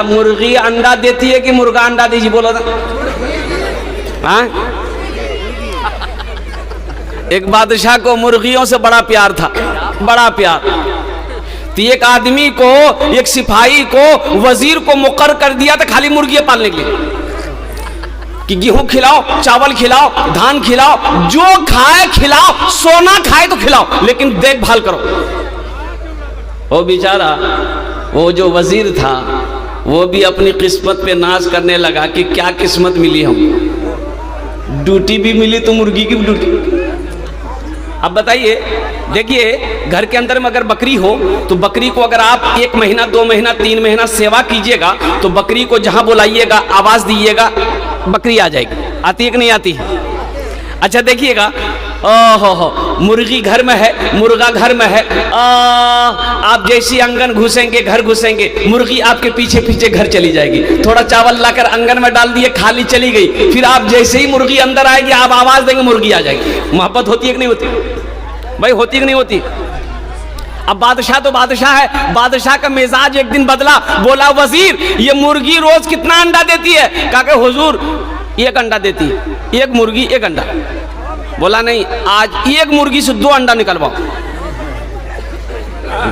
मुर्गी अंडा देती है कि मुर्गा अंडा दीजिए, बोलो ना। हाँ, एक बादशाह को मुर्गियों से बड़ा प्यार था, बड़ा प्यार। तो एक आदमी को, एक सिपाही को, वजीर को मुकर्रर कर दिया था खाली मुर्गियां पालने के लिए कि गेहूं खिलाओ, चावल खिलाओ, धान खिलाओ, जो खाए खिलाओ, सोना खाए तो खिलाओ, लेकिन देखभाल करो। वो बेचारा, वो जो वजीर था, वो भी अपनी किस्मत पे नाज करने लगा कि क्या किस्मत मिली हम, ड्यूटी भी मिली तो मुर्गी की भी ड्यूटी। अब बताइए, देखिए घर के अंदर में अगर बकरी हो तो बकरी को अगर आप 1 महीना 2 महीना 3 महीना सेवा कीजिएगा तो बकरी को जहां बुलाइएगा, आवाज दीजिएगा, बकरी आ जाएगी। आती है कि नहीं आती? अच्छा देखिएगा, ओहो, मुर्गी घर में है, मुर्गा घर में है, आप जैसी आंगन घुसेंगे, घर घुसेंगे, मुर्गी आपके पीछे पीछे घर चली जाएगी। थोड़ा चावल लाकर आंगन में डाल दिए, खाली चली गई, फिर आप जैसे ही मुर्गी अंदर आएगी, आप आवाज देंगे, मुर्गी आ जाएगी। मोहब्बत होती है कि नहीं होती भाई? होती कि नहीं होती? अब बादशाह तो बादशाह है, बादशाह का मिजाज एक दिन बदला, बोला वजीर ये मुर्गी रोज कितना अंडा देती है? कहा कि हुजूर 1 अंडा देती है, 1 मुर्गी 1 अंडा। बोला नहीं, आज 1 मुर्गी से 2 अंडा निकलवाओ।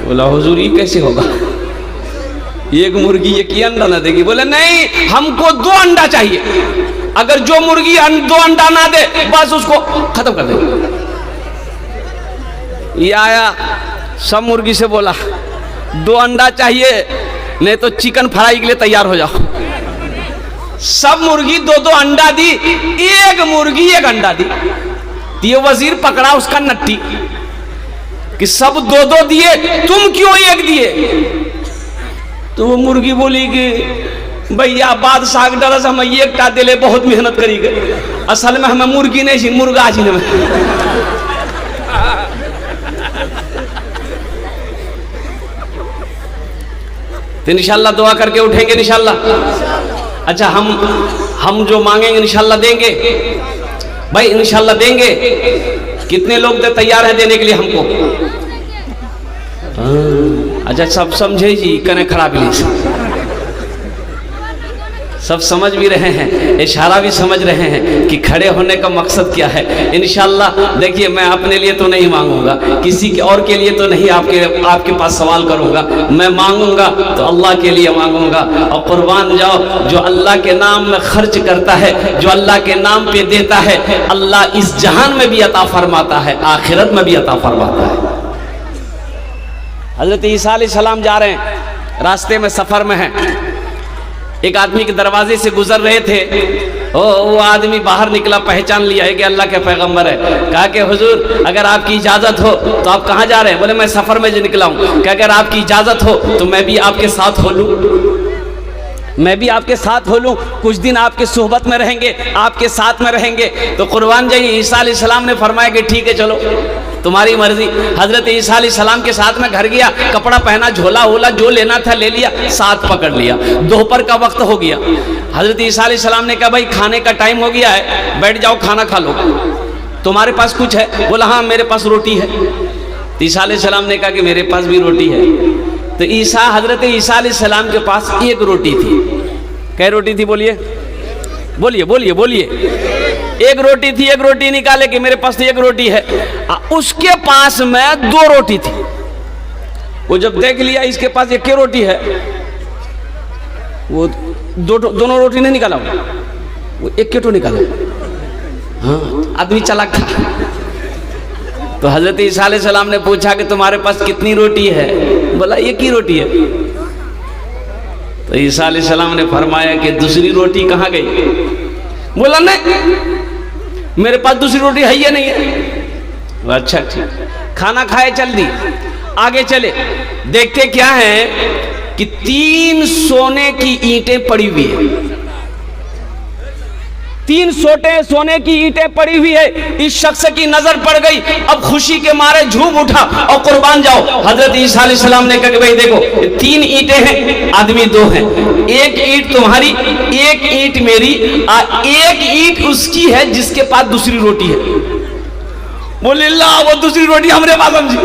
बोला हुजूर ये कैसे होगा, 1 मुर्गी 1 अंडा ना देगी? बोले नहीं, हमको 2 अंडा चाहिए, अगर जो मुर्गी 2 अंडा ना दे बस उसको खत्म कर दे। ये आया, सब मुर्गी से बोला 2 अंडा चाहिए, नहीं तो चिकन फ्राई के लिए तैयार हो जाओ। सब मुर्गी 2-2 अंडा दी, 1 मुर्गी 1 अंडा दी। ये वजीर पकड़ा उसका नट्टी कि सब 2-2 दिए, तुम क्यों 1 दिए? तो वो मुर्गी बोली कि भैया बादशाह के डर से हम 1टा दिले, बहुत मेहनत करी गई, असल में हमें मुर्गी नहीं, मुर्गा जी ने। तो इंशाल्लाह दुआ करके उठेंगे इंशाल्लाह। अच्छा, हम जो मांगेंगे इंशाल्लाह देंगे भाई, इंशाल्लाह देंगे। कितने लोग तैयार हैं देने के लिए हमको? अच्छा, सब समझे जी, कने खराब नहीं, सब समझ भी रहे हैं, इशारा भी समझ रहे हैं कि खड़े होने का मकसद क्या है। इंशाल्लाह देखिए, मैं अपने लिए तो नहीं मांगूंगा, किसी के और के लिए तो नहीं आपके पास सवाल करूंगा, मैं मांगूंगा तो अल्लाह के लिए मांगूंगा। और कुर्बान जाओ, जो अल्लाह के नाम में खर्च करता है, जो अल्लाह के नाम पे देता है, अल्लाह इस जहान में भी अता फरमाता है, आखिरत में भी अता फरमाता है। हजरत ईसा अलैहिस्सलाम जा रहे हैं, रास्ते में सफर में हैं, एक आदमी के दरवाजे से गुजर रहे थे। वो आदमी बाहर निकला, पहचान लिया है कि अल्लाह के पैगंबर है। कहा कि हुजूर अगर आपकी इजाजत हो तो आप कहाँ जा रहे हैं? बोले मैं सफर में जो निकला हूँ। क्या अगर आपकी इजाजत हो तो मैं भी आपके साथ हो लूँ, मैं भी आपके साथ हो लूँ, कुछ दिन आपके सोहबत में रहेंगे, आपके साथ में रहेंगे। तो कुर्बान जाइए, ईसा अलैहिस्सलाम ने फरमाया कि ठीक है चलो, तुम्हारी मर्जी। हजरत ईसा अलैहिस्सलाम के साथ में घर गया, कपड़ा पहना, झोला वोला जो लेना था ले लिया, साथ पकड़ लिया। दोपहर का वक्त हो गया, हजरत ईसा अलैहिस्सलाम ने कहा भाई खाने का टाइम हो गया है, बैठ जाओ खाना खा लो, तुम्हारे पास कुछ है? बोला हाँ मेरे पास रोटी है। तो ईसा अलैहिस्सलाम ने कहा कि मेरे पास भी रोटी है। तो हजरत ईसा अलैहिस्सलाम के पास 1 रोटी थी। कै रोटी थी? बोलिए बोलिए बोलिए बोलिए। 1 रोटी थी। 1 रोटी निकाले कि मेरे पास तो 1 रोटी है। उसके पास में 2 रोटी थी। वो जब देख लिया इसके पास 1 रोटी है, वो दोनों रोटी नहीं निकाला, वो 1 तो निकाला। हाँ, आदमी चालाक था। तो हजरत ईसा अलैहिस्सलाम ने पूछा कि तुम्हारे पास कितनी रोटी है? बोला 1 ही रोटी है। तो ईसा अलैहिस्सलाम ने फरमाया कि दूसरी रोटी कहाँ गई? बोला नहीं, मेरे पास दूसरी रोटी है ही नहीं है। अच्छा ठीक, खाना खाए चल दी, आगे चले, देखते क्या है कि 3 सोने की ईंटें पड़ी हुई है। 3 सोने की ईंटें पड़ी हुई है। इस शख्स की नजर पड़ गई, अब खुशी के मारे झूम उठा और कुर्बान जाओ। हजरत ईसा अलैहिस्सलाम ने कहा भाई देखो 3 ईंटें हैं, आदमी 2 हैं, 1 ईंट तुम्हारी, 1 ईंट मेरी, 1 ईंट उसकी है जिसके पास दूसरी रोटी है। बोले ला, वो दूसरी रोटी हमरे पास समझी।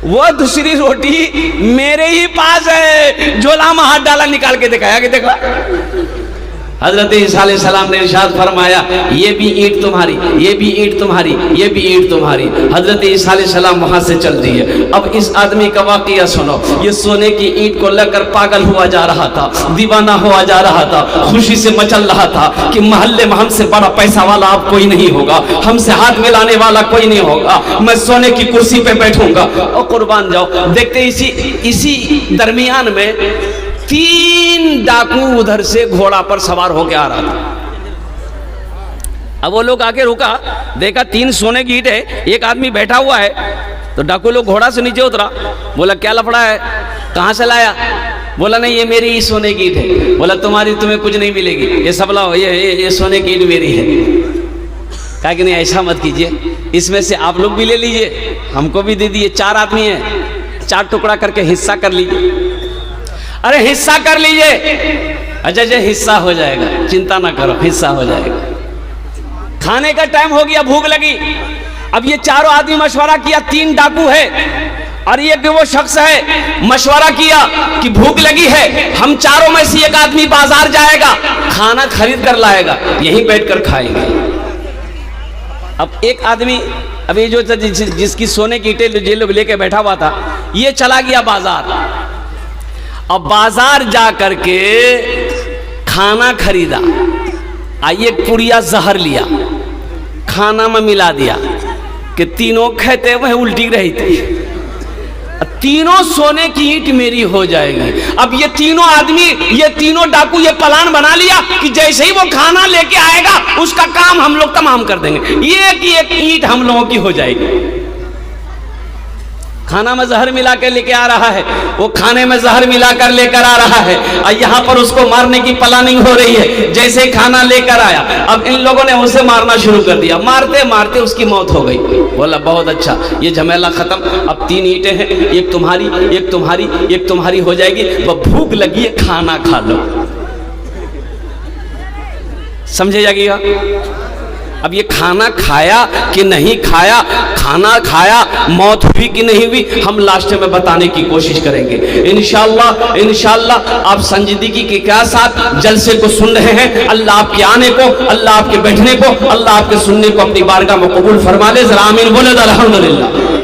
वो दूसरी रोटी मेरे ही पास है, झोला में हाथ डाला, निकाल के दिखाया कि देखो। हजरत ईसा अलैहिस्सलाम ने इरशाद फरमाया, ये भी ईंट तुम्हारी, ये भी ईंट तुम्हारी, ये भी ईंट तुम्हारी। हजरत ईसा अलैहिस्सलाम वहां से चल दिए। अब इस आदमी का वाकया सुनो। ये सोने की ईंट को लेकर पागल हुआ जा रहा था, दीवाना हुआ जा रहा था, खुशी से मचल रहा था कि मोहल्ले में हमसे बड़ा पैसा वाला अब कोई नहीं होगा, हमसे हाथ मिलाने वाला कोई नहीं होगा, मैं सोने की कुर्सी पे बैठूंगा। और कुर्बान जाओ, देखते इसी दरमियान में 3 डाकू उधर से घोड़ा पर सवार होकर आ रहा था। अब वो लोग आके रुका, देखा 3 सोने की ईंट है, एक आदमी बैठा हुआ है। तो डाकू लोग घोड़ा से नीचे उतरा, बोला क्या लफड़ा है, कहाँ से लाया? बोला नहीं, ये मेरी ही सोने की ईंट है। बोला तुम्हारी तुम्हें कुछ नहीं मिलेगी, ये सब लाओ, ये सोने की ईंट मेरी है। कहा कि नहीं ऐसा मत कीजिए, इसमें से आप लोग भी ले लीजिए, हमको भी दे दिए, 4 आदमी हैं, 4 टुकड़ा करके हिस्सा कर लीजिए। अरे हिस्सा कर लीजिए। अच्छा अच्छा हिस्सा हो जाएगा, चिंता ना करो, हिस्सा हो जाएगा। खाने का टाइम हो गया, भूख लगी। अब ये चारों आदमी मशवरा किया, 3 डाकू है और ये वो शख्स है, मशवरा किया कि भूख लगी है, हम चारों में से एक आदमी बाजार जाएगा, खाना खरीद कर लाएगा, यहीं बैठकर खाएंगे। अब एक आदमी, अब ये जो जिसकी सोने की ईंटें जे लोग लेके बैठा हुआ था, ये चला गया बाजार। अब बाजार जा करके खाना खरीदा, आइए पुड़िया जहर लिया, खाना में मिला दिया कि तीनों कहते हुए उल्टी रही थी। तीनों सोने की ईंट मेरी हो जाएगी। अब ये तीनों आदमी, ये तीनों डाकू ये प्लान बना लिया कि जैसे ही वो खाना लेके आएगा उसका काम हम लोग तमाम कर देंगे, एक ईंट हम लोगों की हो जाएगी। खाना में जहर मिला कर लेके आ रहा है, वो खाने में जहर मिलाकर लेकर आ रहा है और यहाँ पर उसको मारने की प्लानिंग हो रही है। जैसे खाना लेकर आया, अब इन लोगों ने उसे मारना शुरू कर दिया, मारते मारते उसकी मौत हो गई। बोला बहुत अच्छा, ये झमेला खत्म, अब 3 ईंटें हैं, एक तुम्हारी, एक तुम्हारी, एक तुम्हारी हो जाएगी। वह भूख लगी है, खाना खा लो। समझे जाएगा? अब ये खाना खाया कि नहीं खाया, खाना खाया, मौत हुई कि नहीं हुई, हम लास्ट में बताने की कोशिश करेंगे इंशाअल्लाह। इंशाअल्लाह आप संजीदगी के क्या साथ जलसे को सुन रहे हैं। अल्लाह आपके आने को, अल्लाह आपके बैठने को, अल्लाह आपके सुनने को अपनी बारगाह में कबूल फरमा ले। जरा आमीन बोले, अल्हम्दुलिल्लाह।